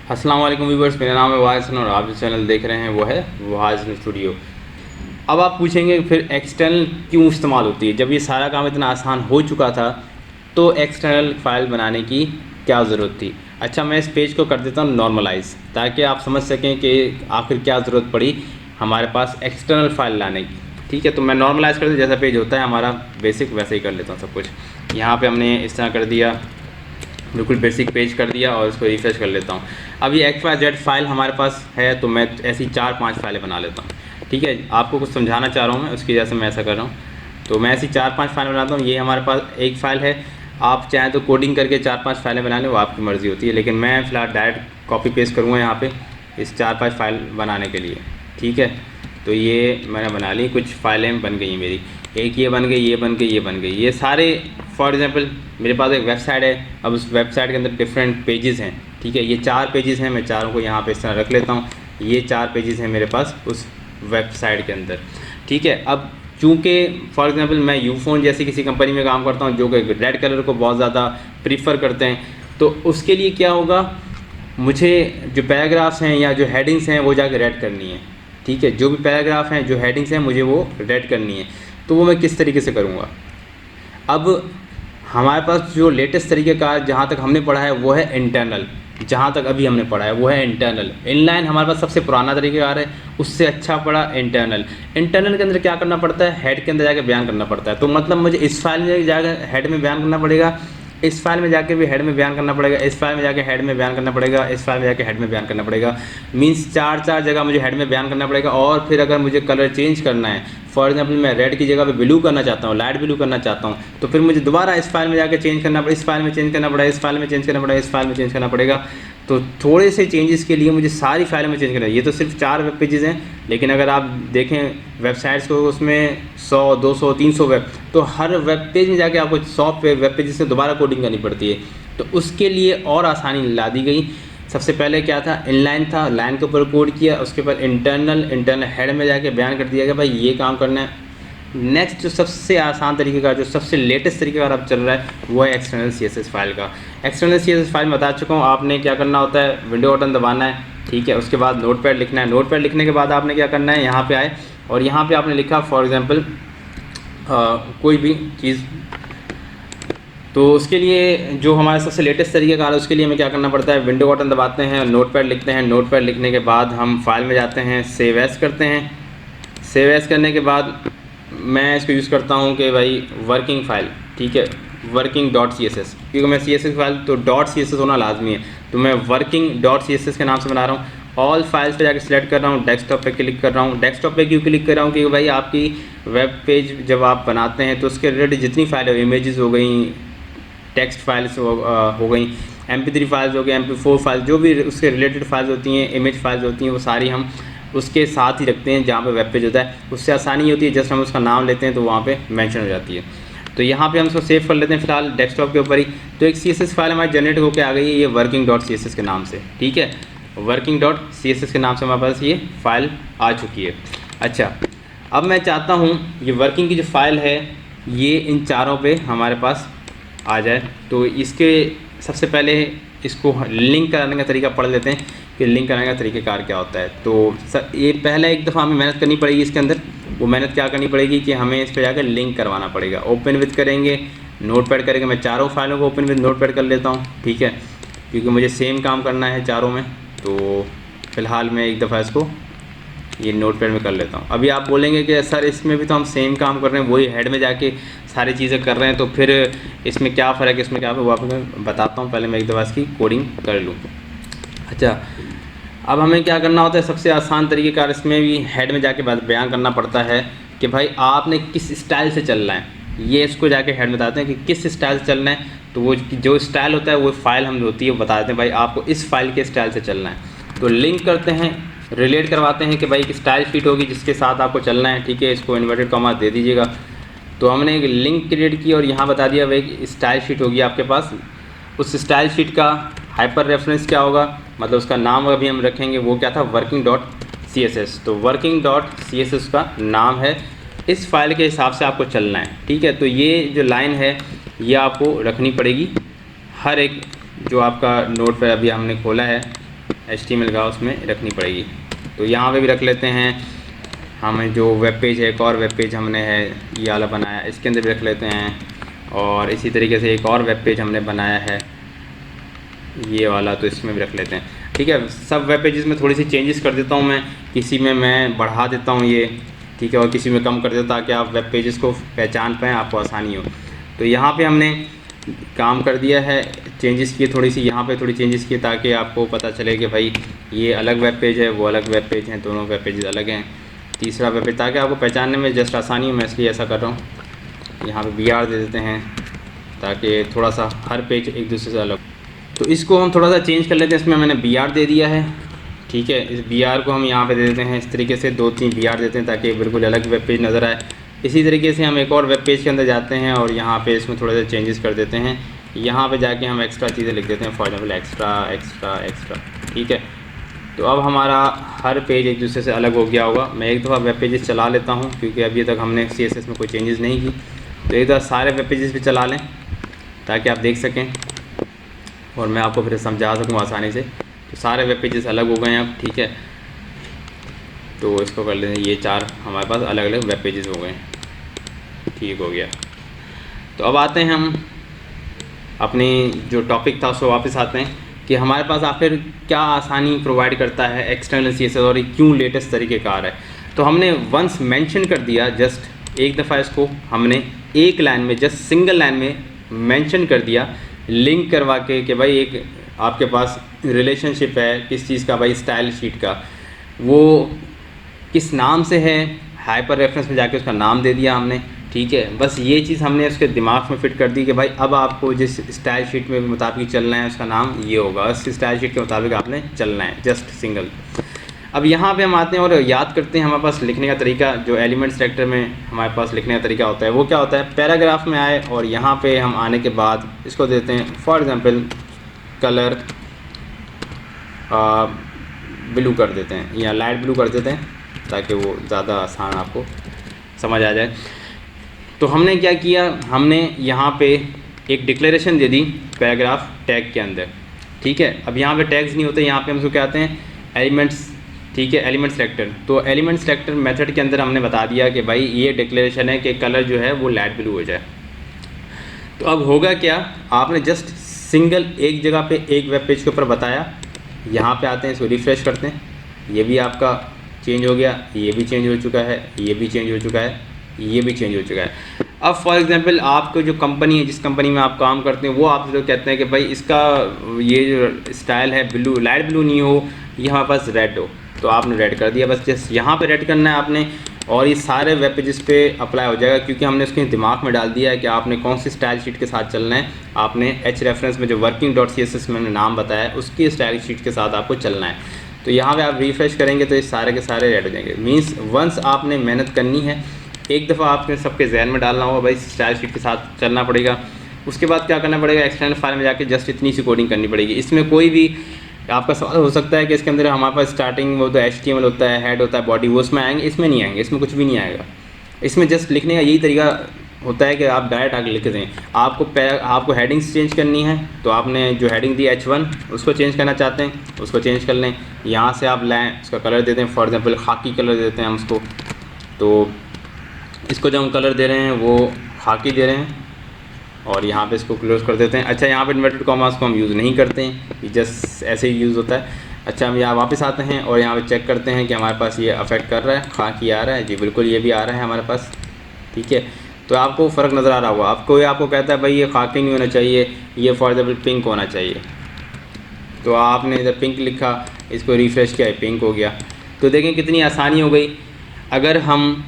अस्सलाम वालेकुम व्यूअर्स, मेरा नाम है वाहिद हसन और आप जो चैनल देख रहे हैं वो है वाहिद हसन स्टूडियो। अब आप पूछेंगे फिर एक्सटर्नल क्यों इस्तेमाल होती है? जब ये सारा काम इतना आसान हो चुका था तो एक्सटर्नल फ़ाइल बनाने की क्या ज़रूरत थी? अच्छा, मैं इस पेज को कर देता हूँ नॉर्मलाइज़, ताकि आप समझ सकें कि आखिर क्या ज़रूरत पड़ी हमारे पास एक्सटर्नल फ़ाइल लाने की। ठीक है, तो मैं नॉर्मलाइज़ कर दूँ, जैसा पेज होता है हमारा बेसिक वैसे ही कर लेता हूँ सब कुछ। यहाँ पर हमने इस तरह कर दिया, बिल्कुल बेसिक पेज कर दिया और इसको रिफ्रेश कर लेता हूँ। अब ये XYZ फाइल हमारे पास है तो मैं ऐसी 4-5 फाइलें बना लेता हूँ। ठीक है, आपको कुछ समझाना चाह रहा हूँ मैं, उसकी वजह से मैं ऐसा कर रहा हूँ। तो मैं ऐसी 4-5 फाइलें बनाता हूँ। ये हमारे पास एक फ़ाइल है, आप चाहें तो कोडिंग करके 4-5 फाइलें बना लें, वो आपकी मर्ज़ी होती है, लेकिन मैं फ़िलहाल डायरेक्ट कॉपी पेस्ट करूँगा यहाँ पर इस 4-5 फाइल बनाने के लिए। ठीक है, तो ये मैंने बना ली, कुछ फ़ाइलें बन गई मेरी, एक ये बन गई, ये बन गई, ये बन गई। ये सारे फॉर एग्जांपल मेरे पास एक वेबसाइट है, अब उस वेबसाइट के अंदर डिफरेंट पेजेस हैं। ठीक है, ये 4 पेजेस हैं, मैं चारों को यहाँ पे इस तरह रख लेता हूँ। ये 4 पेजेस हैं मेरे पास उस वेबसाइट के अंदर। ठीक है, अब चूँकि फॉर एग्जांपल मैं यूफोन जैसी किसी कंपनी में काम करता हूँ जो कि रेड कलर को बहुत ज़्यादा प्रीफर करते हैं, तो उसके लिए क्या होगा, मुझे जो पैराग्राफ्स हैं या जो हेडिंग्स हैं वो जाके रेड करनी है। ठीक है, जो भी पैराग्राफ हैं, जो हेडिंग्स हैं, मुझे वो रेड करनी है। तो वो मैं किस तरीके से करूँगा? अब हमारे पास जो लेटेस्ट तरीके का जहाँ तक हमने पढ़ा है वो है इंटरनल। जहाँ तक अभी हमने पढ़ा है वो है इंटरनल। इनलाइन हमारे पास सबसे पुराना तरीक़ेकार है, उससे अच्छा पड़ा इंटरनल। इंटरनल के अंदर क्या करना पड़ता है, हेड के अंदर जाके बयान करना पड़ता है। तो मतलब मुझे इस फाइल में जाकर हेड में बयान करना पड़ेगा, इस फाइल में जाके भी हेड में बयान करना पड़ेगा, इस फाइल में जाके हेड में बयान करना पड़ेगा, इस फाइल में जाके हेड में बयान करना पड़ेगा। मीन्स 4 जगह मुझे हेड में बयान करना पड़ेगा। और फिर अगर मुझे कलर चेंज करना है, फॉर एग्जांपल मैं रेड की जगह पे ब्लू करना चाहता हूँ, लाइट ब्लू करना चाहता हूँ, तो फिर मुझे दोबारा इस फाइल में जाके चेंज करना पड़ेगा, इस फाइल में चेंज करना पड़ेगा, इस फाइल में चेंज करना पड़ेगा, इस फाइल में चेंज करना पड़ेगा। तो थोड़े से चेंजेस के लिए मुझे सारी फाइलों में चेंज करना है। ये तो सिर्फ 4 वेब पेजेस हैं, लेकिन अगर आप देखें वेबसाइट्स को, उसमें 100, 200, 300 वेब, तो हर वेब पेज में जाके आपको 100 वेब पेजेस से दोबारा कोडिंग करनी पड़ती है। तो उसके लिए और आसानी ला दी गई। सबसे पहले क्या था, इनलाइन था, लाइन के ऊपर कोड किया, उसके बाद इंटरनल हेड में जाके बयान कर दिया कि भाई ये काम करना है। नेक्स्ट जो सबसे आसान तरीके का, जो सबसे लेटेस्ट तरीके का अब चल रहा है, वो है एक्सटर्नल CSS फाइल का। एक्सटर्नल CSS फाइल बता चुका हूँ, आपने क्या करना होता है, विंडो बटन दबाना है। ठीक है, उसके बाद नोटपैड लिखना है। नोटपैड लिखने के बाद आपने क्या करना है, यहाँ पे आए और यहाँ पे आपने लिखा फॉर एग्जांपल कोई भी चीज़। तो उसके लिए जो हमारा सबसे लेटेस्ट तरीके का है, उसके लिए हमें क्या करना पड़ता है, विंडो बटन दबाते हैं, नोटपैड लिखते हैं। नोटपैड लिखने के बाद हम फाइल में जाते हैं, सेव एज़ करते हैं। सेव एज़ करने के बाद मैं इसको यूज़ करता हूँ कि भाई वर्किंग फ़ाइल, ठीक है, working.css, क्योंकि मैं CSS फाइल तो .css होना लाजमी है, तो मैं working.css के नाम से बना रहा हूँ। ऑल फाइल्स पे जाकर सिलेक्ट कर रहा हूँ, डेस्कटॉप पे क्लिक कर रहा हूँ। डेस्कटॉप पे क्यों क्लिक कर रहा हूँ, क्योंकि भाई आपकी वेब पेज जब आप बनाते हैं तो उसके रिलेटेड जितनी फाइल है, इमेजेस हो गई, टेक्स्ट फाइल्स हो गई, MP3 फाइल्स हो गई, MP4 फाइल, जो भी उसके रिलेटेड फाइल्स होती हैं, इमेज फाइल्स होती हैं, वो सारी हम उसके साथ ही रखते हैं जहाँ पे वेब पेज होता है। उससे आसानी होती है, जस्ट हम उसका नाम लेते हैं तो वहाँ पे मेंशन हो जाती है। तो यहाँ पे हम उसको सेव कर लेते हैं फिलहाल डेस्कटॉप के ऊपर ही। तो एक CSS फाइल हमारी जनरेट होकर आ गई है, ये working.css के नाम से। ठीक है, working.css के नाम से हमारे पास ये फ़ाइल आ चुकी है। अच्छा, अब मैं चाहता हूँ ये वर्किंग की जो फ़ाइल है ये इन चारों पे हमारे पास आ जाए। तो इसके सबसे पहले इसको लिंक कराने का तरीका पढ़ लेते हैं कि लिंक कराने का तरीक़ाकार क्या होता है। तो ये पहला एक दफ़ा हमें मेहनत करनी पड़ेगी इसके अंदर। वो मेहनत क्या करनी पड़ेगी कि हमें इस पर जाकर लिंक करवाना पड़ेगा। ओपन विद करेंगे, नोटपैड करेंगे। मैं चारों फाइलों को ओपन विद नोटपैड कर लेता हूँ, ठीक है, क्योंकि मुझे सेम काम करना है चारों में। तो फ़िलहाल मैं एक दफ़ा इसको ये नोटपैड में कर लेता हूँ। अभी आप बोलेंगे कि सर इसमें भी तो हम सेम काम कर रहे हैं, वही हेड में जाके सारी चीज़ें कर रहे हैं, तो फिर इसमें क्या फ़र्क है, इसमें क्या है, वो आपको मैं बताता हूँ। पहले मैं एक दफ़ा इसकी कोडिंग कर लूँ। अच्छा, अब हमें क्या करना होता है, सबसे आसान तरीक़ेकार इसमें भी हेड में जाके बयान करना पड़ता है कि भाई आपने किस स्टाइल से चलना है। ये इसको जाके हेड में बताते हैं कि किस स्टाइल से चलना है। तो वो जो स्टाइल होता है वो फाइल हम होती है वो बता देते हैं भाई आपको इस फाइल के स्टाइल से चलना है। तो लिंक करते हैं, रिलेट करवाते हैं कि भाई एक स्टाइल शीट होगी जिसके साथ आपको चलना है। ठीक है, इसको इन्वर्टेड कॉमा दे दीजिएगा। तो हमने एक लिंक क्रिएट की और यहाँ बता दिया भाई स्टाइल शीट होगी आपके पास। उस स्टाइल शीट का हाइपर रेफरेंस क्या होगा, मतलब उसका नाम अभी हम रखेंगे वो क्या था, working.css। तो working.css का नाम है, इस फाइल के हिसाब से आपको चलना है। ठीक है, तो ये जो लाइन है ये आपको रखनी पड़ेगी हर एक, जो आपका नोट पर अभी हमने खोला है HTML का उसमें रखनी पड़ेगी। तो यहाँ पे भी रख लेते हैं। हमें जो वेब पेज है, एक और वेब पेज हमने है ये वाला बनाया, इसके अंदर भी रख लेते हैं। और इसी तरीके से एक और वेब पेज हमने बनाया है ये वाला, तो इसमें भी रख लेते हैं। ठीक है, सब वेब पेजेस में थोड़ी सी चेंजेस कर देता हूँ मैं, किसी में मैं बढ़ा देता हूँ ये, ठीक है, और किसी में कम कर देता ताकि आप वेब पेजेस को पहचान पाएँ, आपको आसानी हो। तो यहाँ पे हमने काम कर दिया है, चेंजेस किए थोड़ी सी, यहाँ पे थोड़ी चेंजेस किए ताकि आपको पता चले कि भाई ये अलग वेब पेज है, वो अलग वेब पेज हैं, दोनों वेब पेजेस अलग हैं। तीसरा वेब पेज, ताकि आपको पहचानने में जस्ट आसानी हो, मैं इसलिए ऐसा कर रहा हूँ। यहाँ पे BR दे देते हैं ताकि थोड़ा सा हर पेज एक दूसरे से अलग। तो इसको हम थोड़ा सा चेंज कर लेते हैं, इसमें मैंने BR दे दिया है। ठीक है, इस BR को हम यहाँ पे दे देते हैं, इस तरीके से 2-3 BR देते हैं ताकि बिल्कुल अलग वेब पेज नज़र आए। इसी तरीके से हम एक और वेब पेज के अंदर जाते हैं और यहाँ पे इसमें थोड़ा सा चेंजेस कर देते हैं। यहाँ पे जाके हम एक्स्ट्रा चीज़ें लिख देते हैं, for example extra extra extra. ठीक है, तो अब हमारा हर पेज एक दूसरे से अलग हो गया होगा। मैं एक दफ़ा वेब पेजेस चला लेता हूँ क्योंकि अभी तक हमने CSS में कोई चेंजेस नहीं की। तो एक दफ़ा सारे वेब पेजेस भी चला लें ताकि आप देख सकें और मैं आपको फिर समझा सकूँ आसानी से। तो सारे वेब पेजेस अलग हो गए हैं अब। ठीक है, तो इसको कर लेते हैं, ये 4 हमारे पास अलग अलग वेब पेजेस हो गए। ठीक हो गया। तो अब आते हैं हम अपनी जो टॉपिक था उसको वापस आते हैं कि हमारे पास आखिर क्या आसानी प्रोवाइड करता है एक्सटर्नल CSS और ये क्यों लेटेस्ट तरीक़ेकार है। तो हमने वंस मेंशन कर दिया, जस्ट एक दफ़ा इसको हमने एक लाइन में, जस्ट सिंगल लाइन में मेंशन कर दिया, लिंक करवा के कि भाई एक आपके पास रिलेशनशिप है किस चीज़ का, भाई स्टाइल शीट का, वो किस नाम से है, हाइपर रेफरेंस में जाके उसका नाम दे दिया हमने। ठीक है, बस ये चीज़ हमने उसके दिमाग में फिट कर दी कि भाई अब आपको जिस स्टाइल शीट में मुताबिक चलना है उसका नाम ये होगा, उस स्टाइल शीट के मुताबिक आपने चलना है, जस्ट सिंगल। अब यहाँ पे हम आते हैं और याद करते हैं हमारे पास लिखने का तरीका, जो एलिमेंट सेलेक्टर में हमारे पास लिखने का तरीका होता है वो क्या होता है। पैराग्राफ में आए और यहाँ पे हम आने के बाद इसको देते हैं फॉर एग्ज़ाम्पल कलर ब्लू कर देते हैं या लाइट ब्लू कर देते हैं ताकि वो ज़्यादा आसान आपको समझ आ जाए। तो हमने क्या किया, हमने यहाँ पे एक डिक्लेरेशन दे दी पैराग्राफ टैग के अंदर। ठीक है, अब यहाँ पे टैग्स नहीं होते, यहाँ पे हम उसको क्या कहते हैं एलिमेंट्स। ठीक है, एलिमेंट सेलेक्टर। तो एलिमेंट सेलेक्टर मेथड के अंदर हमने बता दिया कि भाई ये डिक्लेरेशन है कि कलर जो है वो लाइट ब्लू हो जाए। तो अब होगा क्या, आपने जस्ट सिंगल एक जगह पे एक वेब पेज के ऊपर बताया, यहाँ पे आते हैं, इसको रिफ्रेश करते हैं, ये भी आपका चेंज हो गया, ये भी चेंज हो चुका है, ये भी चेंज हो चुका है, ये भी चेंज हो चुका है। अब फॉर एग्जांपल आपको जो कंपनी है, जिस कंपनी में आप काम करते हैं, वो आपसे जो कहते हैं कि भाई इसका ये जो स्टाइल है ब्लू, लाइट ब्लू नहीं हो, ये हमारे पास रेड हो, तो आपने रेड कर दिया। बस जस्ट यहाँ पे रेड करना है आपने और ये सारे वेब पेजेस पे अप्लाई हो जाएगा क्योंकि हमने उसके दिमाग में डाल दिया है कि आपने कौन सी स्टाइल शीट के साथ चलना है। आपने H रेफरेंस में जो working.css मैंने नाम बताया है उसकी स्टाइल शीट के साथ आपको चलना है। तो यहाँ पे आप रिफ्रेश करेंगे तो ये सारे के सारे रेड हो जाएंगे। मीन्स वंस आपने मेहनत करनी है, एक दफ़ा आपने सबके जहन में डालना होगा भाई स्टाइल शीट के साथ चलना पड़ेगा। उसके बाद क्या करना पड़ेगा, एक्सटर्नल फाइल में जाके जस्ट इतनी सी कोडिंग करनी पड़ेगी। इसमें कोई भी आपका सवाल हो सकता है कि इसके अंदर हमारे पास स्टार्टिंग वो तो HTML होता है, हेड होता है, बॉडी, वो उसमें आएंगे, इसमें नहीं आएंगे, इसमें कुछ भी नहीं आएगा। इसमें जस्ट लिखने का यही तरीका होता है कि आप डायरेक्ट आगे लिख दें। आपको हेडिंग्स चेंज करनी है तो आपने जो हेडिंग दी H1 उसको चेंज करना चाहते हैं उसको चेंज कर लें। यहाँ से आप लाएँ, उसका कलर दे दें, फॉर एग्जाम्पल खाकी कलर देते हैं हम उसको। तो इसको जो हम कलर दे रहे हैं वो खाकी दे रहे हैं और यहाँ पे इसको क्लोज कर देते हैं। अच्छा, यहाँ पे इन्वर्टेड कॉमास को हम यूज़ नहीं करते हैं, ये जस्ट ऐसे ही यूज़ होता है। अच्छा, हम यहाँ वापस आते हैं और यहाँ पे चेक करते हैं कि हमारे पास ये अफेक्ट कर रहा है, खाकी आ रहा है, जी बिल्कुल ये भी आ रहा है हमारे पास। ठीक है, तो आपको फ़र्क नज़र आ रहा होगा। आपको कहता है भाई ये खाकी नहीं होना चाहिए, ये फॉर एग्जाम्पल पिंक होना चाहिए, तो आपने इधर पिंक लिखा, इसको रिफ़्रेश किया, पिंक हो गया। तो देखें कितनी आसानी हो गई। अगर हम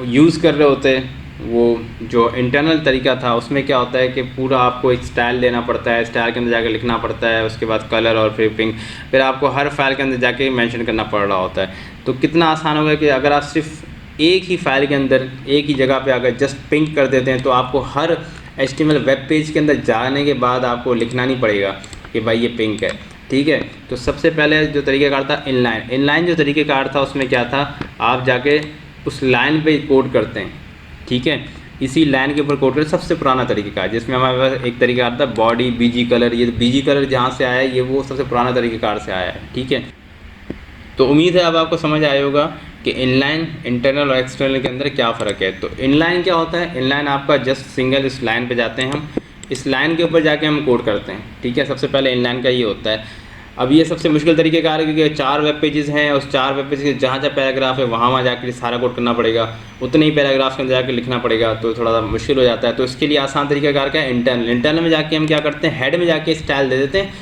यूज़ कर रहे होते वो जो इंटरनल तरीका था उसमें क्या होता है कि पूरा आपको एक स्टाइल देना पड़ता है, स्टाइल के अंदर जाकर लिखना पड़ता है, उसके बाद कलर और फिर पिंक, फिर आपको हर फाइल के अंदर जाके मेंशन करना पड़ रहा होता है। तो कितना आसान होगा कि अगर आप सिर्फ एक ही फाइल के अंदर एक ही जगह पे अगर जस्ट पिंक कर देते हैं तो आपको हर HTML वेब पेज के अंदर जाने के बाद आपको लिखना नहीं पड़ेगा कि भाई ये पिंक है। ठीक है, तो सबसे पहले जो तरीक़ेकार था इनलाइन जो तरीक़ेकार था उसमें क्या था, आप जाके उस लाइन पे कोड करते हैं। ठीक है, इसी लाइन के ऊपर कोड करें, सबसे पुराना तरीक़ेकार, जिसमें हमारे पास एक तरीका आता है बॉडी बीजी कलर। ये बीजी कलर जहाँ से आया है ये वो सबसे पुराना तरीक़ेकार से आया है, ठीक है। तो उम्मीद है अब आपको समझ आया होगा कि इनलाइन, इंटरनल और एक्सटर्नल के अंदर क्या फ़र्क है। तो इनलाइन क्या होता है, इनलाइन आपका जस्ट सिंगल इस लाइन पे जाते हैं हम, इस लाइन के ऊपर जाके हम कोड करते हैं, ठीक है। सबसे पहले इनलाइन का ये होता है। अब ये सबसे मुश्किल तरीक़ेकार है क्योंकि 4 वेब पेजेस हैं, उस 4 वेब पेज के जहाँ पैराग्राफ है वहाँ जाकर सारा कोड करना पड़ेगा, उतने ही पैराग्राफ के अंदर जाकर लिखना पड़ेगा, तो थोड़ा सा मुश्किल हो जाता है। तो इसके लिए आसान तरीक़ेकार क्या है, इंटरनल। इंटरनल में जाके हम क्या करते हैं, हेड में जाके स्टाइल दे देते हैं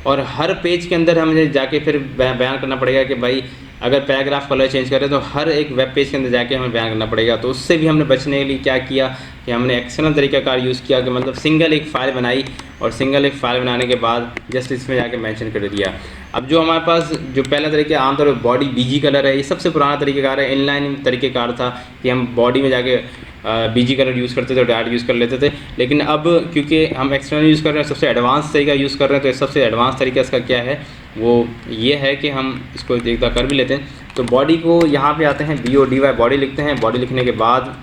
और हर पेज के अंदर हमें जाके फिर बयान करना पड़ेगा कि भाई अगर पैराग्राफ कलर चेंज करें तो हर एक वेब पेज के अंदर जाके हमें बयान करना पड़ेगा। तो उससे भी हमने बचने के लिए क्या किया कि हमने एक्सटर्नल तरीक़ाकार यूज़ किया कि मतलब सिंगल एक फ़ाइल बनाई और सिंगल एक फ़ाइल बनाने के बाद जस्ट इसमें जाके मेंशन कर दिया। अब जो हमारे पास जो पहला तरीका आमतौर पर बॉडी बीजी कलर है, ये सबसे पुराना तरीक़ेकार है। इनलाइन तरीक़ेकार था कि हम बॉडी में जाके बीजी कलर यूज़ करते थे और डायरेक्ट यूज़ कर लेते थे। लेकिन अब क्योंकि हम एक्सटर्नल यूज़ कर रहे हैं, सबसे एडवांस तरीका यूज़ कर रहे हैं, तो सबसे एडवांस तरीका इसका क्या है, वो ये है कि हम इसको देखता कर भी लेते हैं। तो बॉडी को यहाँ पे आते हैं, BODY बॉडी लिखते हैं। बॉडी लिखने के बाद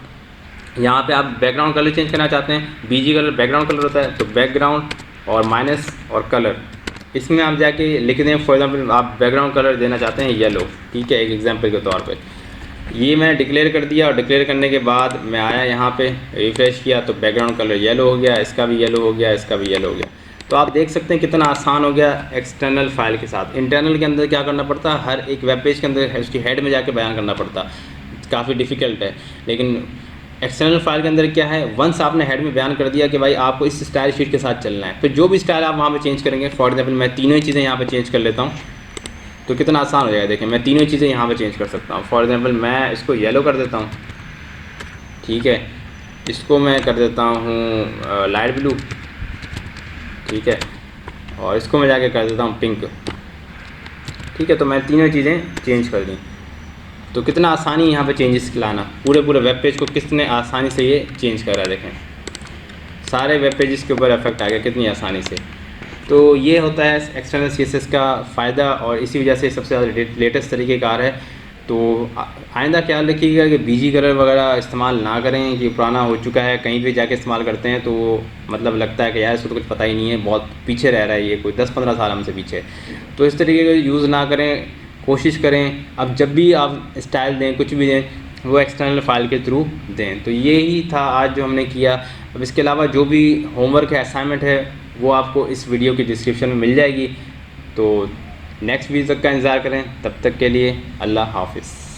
यहाँ पे आप बैकग्राउंड कलर चेंज करना चाहते हैं, बीजी कलर बैकग्राउंड कलर होता है, तो बैकग्राउंड और माइनस और कलर, इसमें आप जाके लिख दें। फॉर एग्जांपल आप बैकग्राउंड कलर देना चाहते हैं येलो, ठीक है, एक एग्जांपल के तौर पे। ये मैंने डिक्लेयर कर दिया और डिक्लेयर करने के बाद मैं आया यहाँ पे रिफ्रेश किया तो बैकग्राउंड कलर येलो हो गया, इसका भी येलो हो गया, इसका भी येलो हो गया। तो आप देख सकते हैं कितना आसान हो गया एक्सटर्नल फाइल के साथ। इंटरनल के अंदर क्या करना पड़ता है, हर एक वेब पेज के अंदर उसकी हेड में जाके बयान करना पड़ता, काफ़ी डिफ़िकल्ट है। लेकिन एक्सटर्नल फाइल के अंदर क्या है, वंस आपने हेड में बयान कर दिया कि भाई आपको इस स्टाइल शीट के साथ चलना है, फिर जो भी स्टाइल आप वहाँ पे चेंज करेंगे। फॉर एग्जांपल मैं तीनों ही चीज़ें यहाँ पे चेंज कर लेता हूँ, तो कितना आसान हो जाएगा। देखें मैं तीनों चीज़ें यहाँ पे चेंज कर सकता हूँ। फॉर एग्जांपल मैं इसको येलो कर देता हूँ, ठीक है, इसको मैं कर देता हूँ लाइट ब्लू, ठीक है, और इसको मैं जाके कर देता हूँ पिंक, ठीक है। तो मैं तीनों चीज़ें चेंज कर दी। तो कितना आसानी यहाँ पे चेंजेस लाना, पूरे वेब पेज को कितने आसानी से ये चेंज कर रहा है। देखें सारे वेब पेजेस के ऊपर इफेक्ट आ गया कितनी आसानी से। तो ये होता है एक्सटर्नल CSS का फ़ायदा और इसी वजह से सबसे ज़्यादा लेटेस्ट तरीक़ेकार है। तो आइंदा ख्याल रखिएगा कि बीजी कलर वगैरह इस्तेमाल ना करें, कि पुराना हो चुका है, कहीं भी जाके इस्तेमाल करते हैं तो मतलब लगता है कि यार इसको तो कुछ पता ही नहीं है, बहुत पीछे रह रहा है, ये कोई 10-15 साल हमसे पीछे। तो इस तरीके का यूज़ ना करें, कोशिश करें अब जब भी आप स्टाइल दें, कुछ भी दें, वो एक्सटर्नल फाइल के थ्रू दें। तो यही था आज जो हमने किया। अब इसके अलावा जो भी होमवर्क है, असाइनमेंट है, वो आपको इस वीडियो की डिस्क्रिप्शन में मिल जाएगी। तो नेक्स्ट वीडियो तक का इंतज़ार करें, तब तक के लिए अल्लाह हाफिज़।